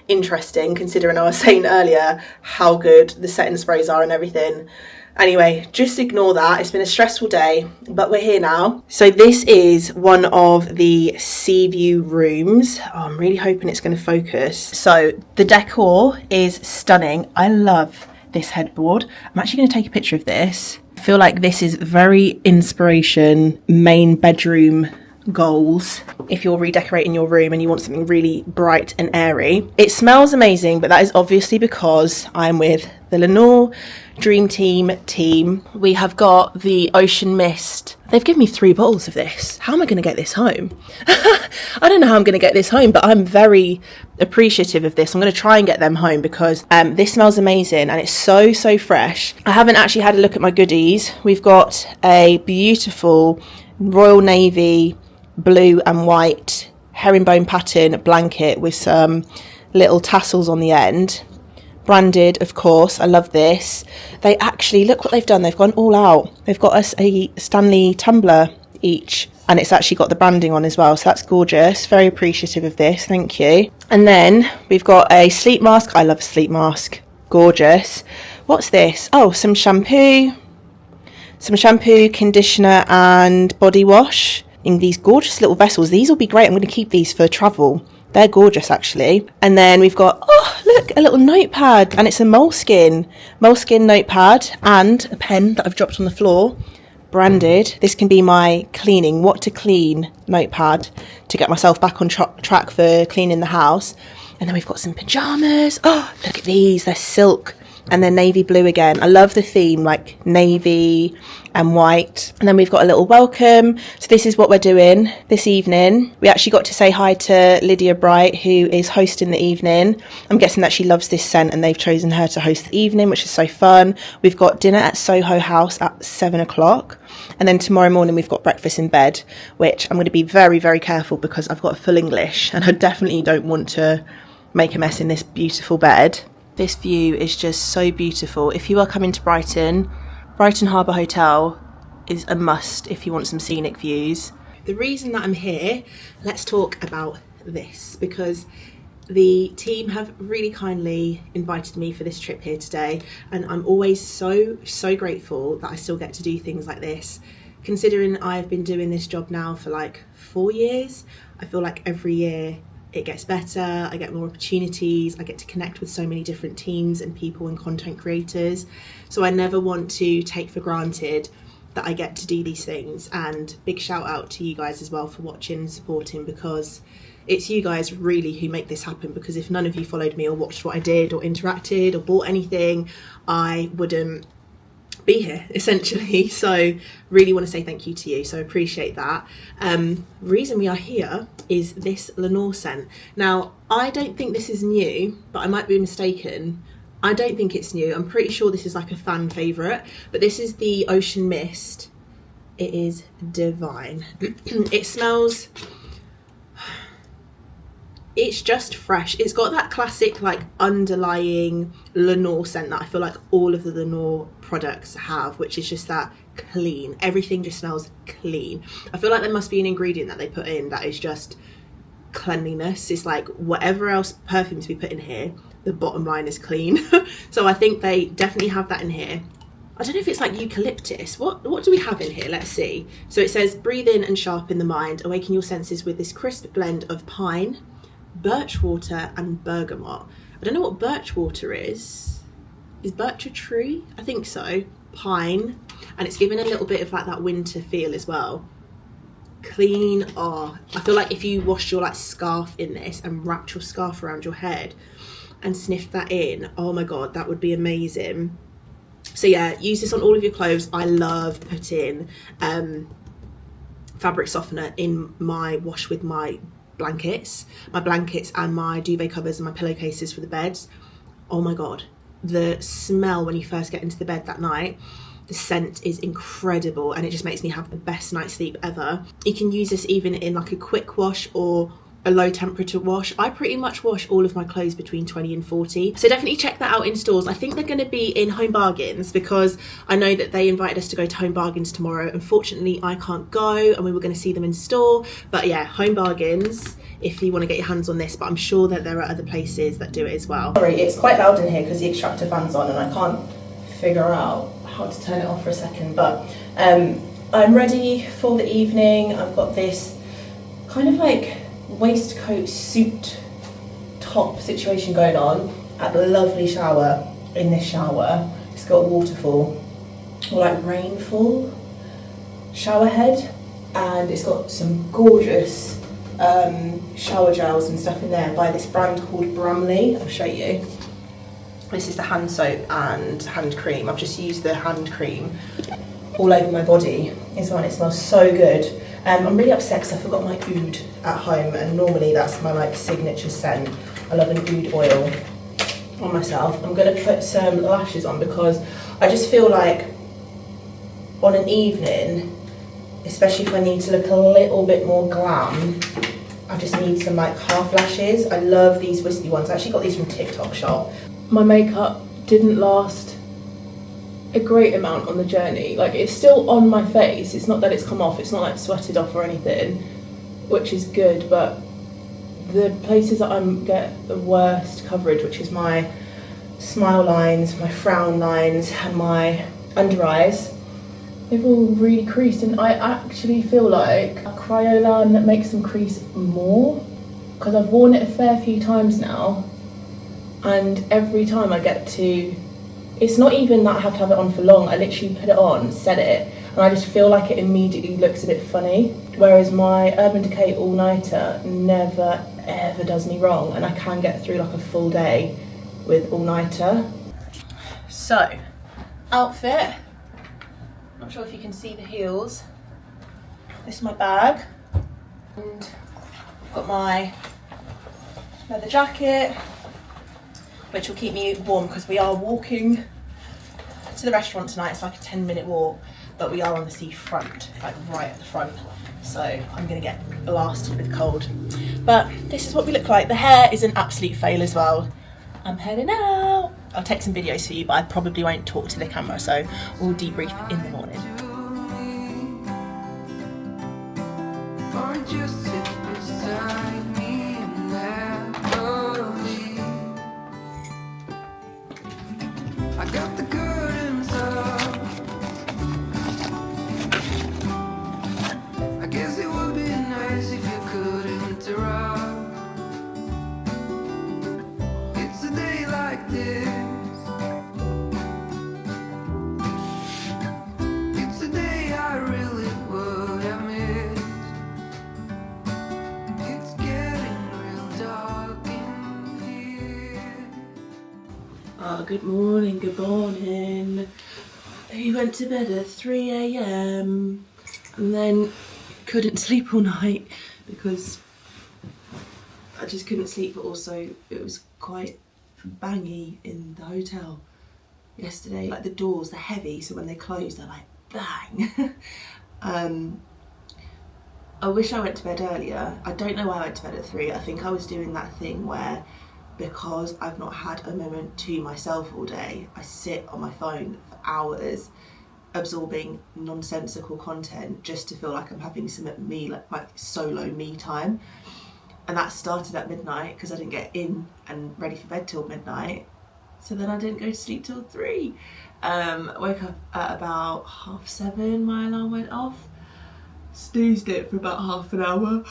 Interesting, considering I was saying earlier how good the setting sprays are and everything. Anyway, just ignore that. It's been a stressful day, but we're here now. So this is one of the sea view rooms. Oh, I'm really hoping it's going to focus. So the decor is stunning. I love this headboard. I'm actually going to take a picture of this. I feel like this is very inspiration main bedroom goals if you're redecorating your room and you want something really bright and airy. It smells amazing, but that is obviously because I'm with the Lenore Dream team. We have got the Ocean Mist. They've given me 3 bottles of this. How am I going to get this home? I don't know how I'm going to get this home, but I'm very appreciative of this. I'm going to try and get them home because this smells amazing and it's so fresh. I haven't actually had a look at my goodies. We've got a beautiful Royal Navy blue and white herringbone pattern blanket with some little tassels on the end. Branded, of course. I love this. They actually, look what they've done. They've gone all out. They've got us a Stanley tumbler each, and it's actually got the branding on as well. So that's gorgeous. Very appreciative of this. Thank you. And then we've got a sleep mask. I love a sleep mask. Gorgeous. What's this? Oh, some shampoo, conditioner and body wash in these gorgeous little vessels. These will be great. I'm going to keep these for travel. They're gorgeous actually. And then we've got, oh look, a little notepad, and it's a moleskin notepad and a pen that I've dropped on the floor, branded. This can be my cleaning, what to clean notepad to get myself back on track for cleaning the house. And then we've got some pajamas. Oh, look at these, they're silk. And then navy blue again. I love the theme, like navy and white. And then we've got a little welcome. So this is what we're doing this evening. We actually got to say hi to Lydia Bright, who is hosting the evening. I'm guessing that she loves this scent and they've chosen her to host the evening, which is so fun. We've got dinner at Soho House at 7 o'clock. And then tomorrow morning we've got breakfast in bed, which I'm going to be very careful because I've got full English and I definitely don't want to make a mess in this beautiful bed. This view is just so beautiful. If you are coming to Brighton Harbour Hotel is a must if you want some scenic views. The reason that I'm here, let's talk about this, because the team have really kindly invited me for this trip here today, and I'm always so grateful that I still get to do things like this. Considering I've been doing this job now for like 4 years, I feel like every year it gets better, I get more opportunities, I get to connect with so many different teams and people and content creators. So I never want to take for granted that I get to do these things. And big shout out to you guys as well for watching and supporting, because it's you guys really who make this happen. Because if none of you followed me or watched what I did or interacted or bought anything, I wouldn't be here essentially. So really want to say thank you to you, so appreciate that. Reason we are here is this Lenore scent. Now I don't think this is new, but I might be mistaken. I don't think it's new. I'm pretty sure this is like a fan favourite, but this is the Ocean Mist. It is divine. It smells, it's just fresh. It's got that classic like underlying Lenore scent that I feel like all of the Lenore products have, which is just that clean. Everything just smells clean. I feel like there must be an ingredient that they put in that is just cleanliness. It's like whatever else perfumes we put in here, the bottom line is clean. So I think they definitely have that in here. I don't know if it's like eucalyptus. What do we have in here? Let's see. So it says, breathe in and sharpen the mind. Awaken your senses with this crisp blend of pine, birch water and bergamot. I don't know what birch water is. is birch a tree? I think so. Pine. And it's given a little bit of like that winter feel as well. Clean. Oh, I feel like if you washed your like scarf in this and wrapped your scarf around your head and sniffed that in, oh my god, that would be amazing. So yeah, use this on all of your clothes. I love putting fabric softener in my wash with my blankets and my duvet covers and my pillowcases for the beds. Oh my god, the smell when you first get into the bed that night, the scent is incredible, and it just makes me have the best night's sleep ever. You can use this even in like a quick wash or a low temperature wash. I pretty much wash all of my clothes between 20 and 40. So definitely check that out in stores. I think they're going to be in Home Bargains because I know that they invited us to go to Home Bargains tomorrow. Unfortunately, I can't go, and we were going to see them in store. But yeah, Home Bargains if you want to get your hands on this, but I'm sure that there are other places that do it as well. Sorry, it's quite loud in here because the extractor fan's on and I can't figure out how to turn it off for a second. But I'm ready for the evening. I've got this kind of like waistcoat suit top situation going on at the lovely shower. In this shower, it's got a waterfall or like rainfall shower head, and it's got some gorgeous shower gels and stuff in there by this brand called Bramley. I'll show you. This is the hand soap and hand cream. I've just used the hand cream all over my body as well, and it smells so good. I'm really upset because I forgot my oud at home, and normally that's my like signature scent. I love an oud oil on myself. I'm going to put some lashes on because I just feel like on an evening, especially if I need to look a little bit more glam, I just need some like half lashes. I love these wispy ones. I actually got these from TikTok Shop. My makeup didn't last a great amount on the journey. Like, it's still on my face. It's not that it's come off. It's not like sweated off or anything, which is good. But the places that I get the worst coverage, which is my smile lines, my frown lines, and my under eyes, they've all really creased, and I actually feel like a Kryolan makes them crease more because I've worn it a fair few times now, and every time I get to, it's not even that I have to have it on for long, I literally put it on, set it, and I just feel like it immediately looks a bit funny, whereas my Urban Decay all-nighter never ever does me wrong, and I can get through like a full day with all-nighter. So, outfit. Not sure if you can see the heels. This is my bag, and I've got my leather jacket, which will keep me warm because we are walking to the restaurant tonight. It's like a 10-minute walk, but we are on the seafront, like right at the front, so I'm gonna get blasted with cold. But this is what we look like. The hair is an absolute fail as well. I'm heading out. I'll take some videos for you, but I probably won't talk to the camera, so we'll debrief in the morning. Good morning, good morning. He went to bed at 3 a.m. and then couldn't sleep all night because I just couldn't sleep, but also it was quite bangy in the hotel yesterday. Like the doors, they're heavy, so when they close, they're like bang. I wish I went to bed earlier. I don't know why I went to bed at 3. I think I was doing that thing where, because I've not had a moment to myself all day, I sit on my phone for hours absorbing nonsensical content just to feel like I'm having some me, like solo me time. And that started at midnight because I didn't get in and ready for bed till midnight. So then I didn't go to sleep till 3. Woke up at about 7:30, my alarm went off. Snoozed it for about half an hour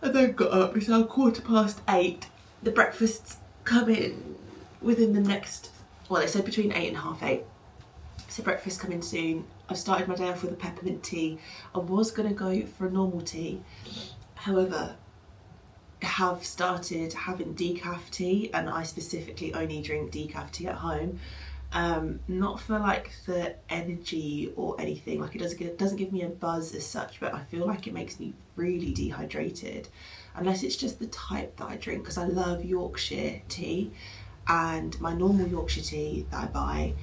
and then got up. It's now 8:15. The breakfast's come in within the next well, they said between 8 and half 8. So breakfast coming soon. I've started my day off with a peppermint tea. I was going to go for a normal tea. However, I have started having decaf tea, and I specifically only drink decaf tea at home. Not for like the energy or anything, like it doesn't give me a buzz as such, but I feel like it makes me really dehydrated, unless it's just the type that I drink, because I love Yorkshire tea, and my normal Yorkshire tea that I buy,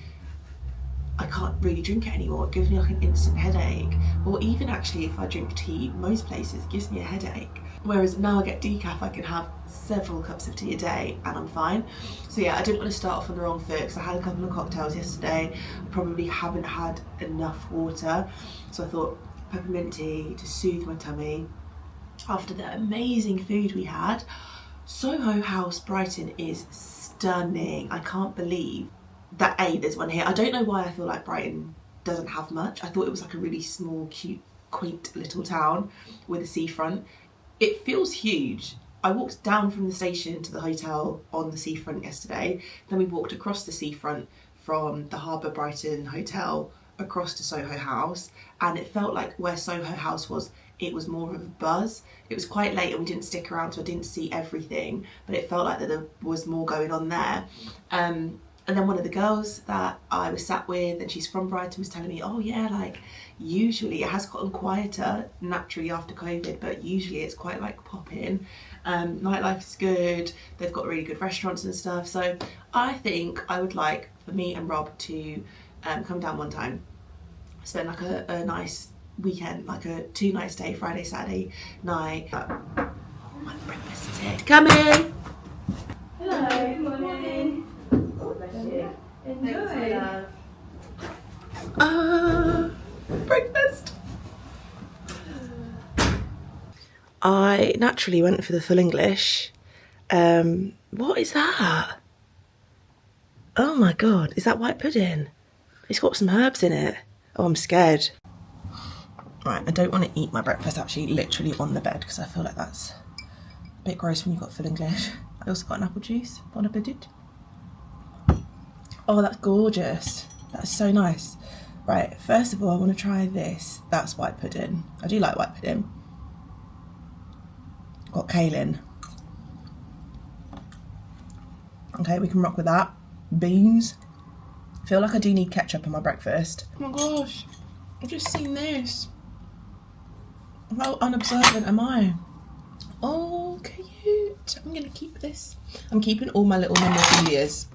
I can't really drink it anymore. It gives me like an instant headache. Or even actually if I drink tea, most places it gives me a headache. Whereas now I get decaf, I can have several cups of tea a day and I'm fine. So yeah, I didn't want to start off on the wrong foot because I had a couple of cocktails yesterday. I probably haven't had enough water. So I thought peppermint tea to soothe my tummy. After the amazing food we had, Soho House Brighton is stunning. I can't believe that there's one here. I don't know why I feel like Brighton doesn't have much. I thought it was like a really small, cute, quaint little town with a seafront. It feels huge. I walked down from the station to the hotel on the seafront yesterday. Then we walked across the seafront from the Harbour Brighton Hotel across to Soho House, and it felt like where Soho House was, it was more of a buzz. It was quite late and we didn't stick around, so I didn't see everything, but it felt like that there was more going on there. And then one of the girls that I was sat with, and she's from Brighton, was telling me, oh yeah, like usually it has gotten quieter naturally after COVID, but usually it's quite like popping. Nightlife is good, they've got really good restaurants and stuff. So I think I would like for me and Rob to come down one time, spend like a nice weekend, like a 2-night stay, Friday, Saturday night. My breakfast is here. Come in! Hello, good morning. Enjoy. Breakfast. I naturally went for the full English. What is that? Oh my god, is that white pudding? It's got some herbs in it. Oh, I'm scared. Right, I don't want to eat my breakfast actually literally on the bed because I feel like that's a bit gross when you've got full English. I also got an apple juice. Bon appetit. Oh, that's gorgeous. That's so nice. Right, first of all, I want to try this. That's white pudding. I do like white pudding. Got kaolin. Okay, we can rock with that. Beans. I feel like I do need ketchup on my breakfast. Oh my gosh, I've just seen this. How unobservant am I? Oh, cute. I'm going to keep this. I'm keeping all my little memorabilias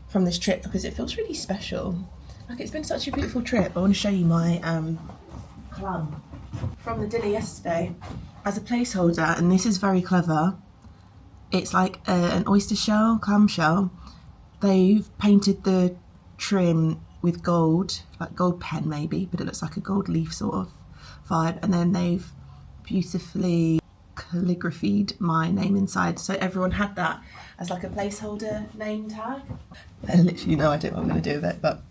from this trip because it feels really special. Like, it's been such a beautiful trip. I want to show you my clam from the dinner yesterday as a placeholder, and this is very clever. It's like an oyster shell, clam shell. They've painted the trim with gold, like gold pen maybe, but it looks like a gold leaf sort of vibe, and then they've beautifully calligraphied my name inside, so everyone had that as like a placeholder name tag. I literally no idea what I'm going to do with it, but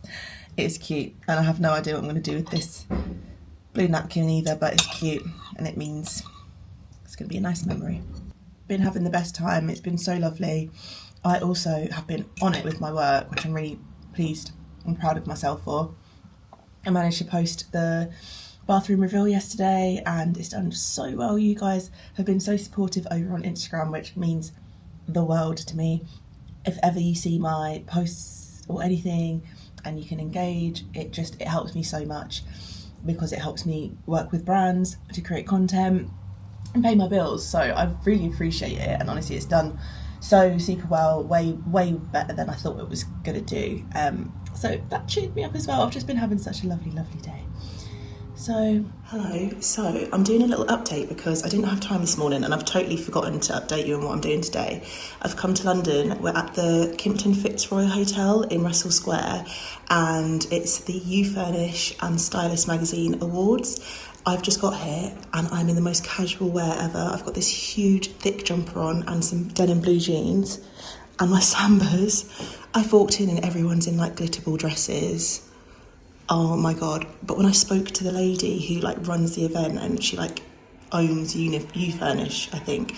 it is cute, and I have no idea what I'm going to do with this blue napkin either, but it's cute and it means it's going to be a nice memory. Been having the best time. It's been so lovely. I also have been on it with my work, which I'm really pleased and proud of myself for. I managed to post the bathroom reveal yesterday and it's done so well. You guys have been so supportive over on Instagram, which means the world to me. If ever you see my posts or anything and you can engage, it helps me so much because it helps me work with brands to create content and pay my bills. So I really appreciate it, and honestly it's done so super well, way better than I thought it was gonna do. So that cheered me up as well. I've just been having such a lovely day. So, hello. So I'm doing a little update because I didn't have time this morning and I've totally forgotten to update you on what I'm doing today. I've come to London. We're at the Kimpton Fitzroy Hotel in Russell Square, and it's the You Furnish and Stylist Magazine Awards. I've just got here and I'm in the most casual wear ever. I've got this huge thick jumper on and some denim blue jeans and my Sambas. I've walked in and everyone's in like glitter ball dresses. Oh my god. But when I spoke to the lady who like runs the event and she like owns You Furnish, I think,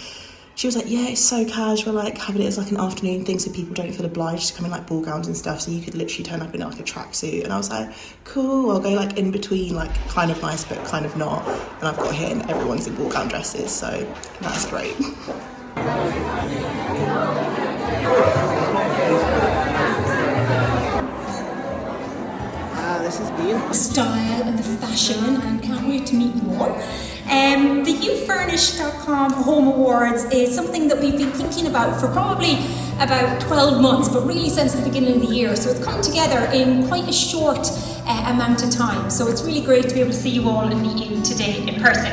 She was like, yeah, it's so casual, like having it as like an afternoon thing so people don't feel obliged to come in like ball gowns and stuff, so you could literally turn up in like a tracksuit. And I was like, cool, I'll go like in between, like kind of nice but kind of not. And I've got here and everyone's in ball gown dresses, so that's great. This is beautiful. Style and the fashion, and can't wait to meet you all. The YouFurnish.com Home Awards is something that we've been thinking about for probably about 12 months, but really since the beginning of the year. So it's come together in quite a short amount of time. So it's really great to be able to see you all and meet you today in person.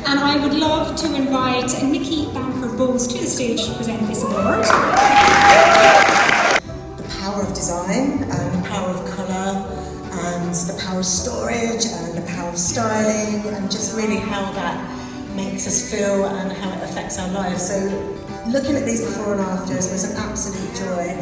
And I would love to invite Nikki Bamford-Bowles to the stage to present this award. The power of design and the power of colour and the power of storage and the power of styling, and just really how that makes us feel and how it affects our lives. So looking at these before and afters was an absolute joy.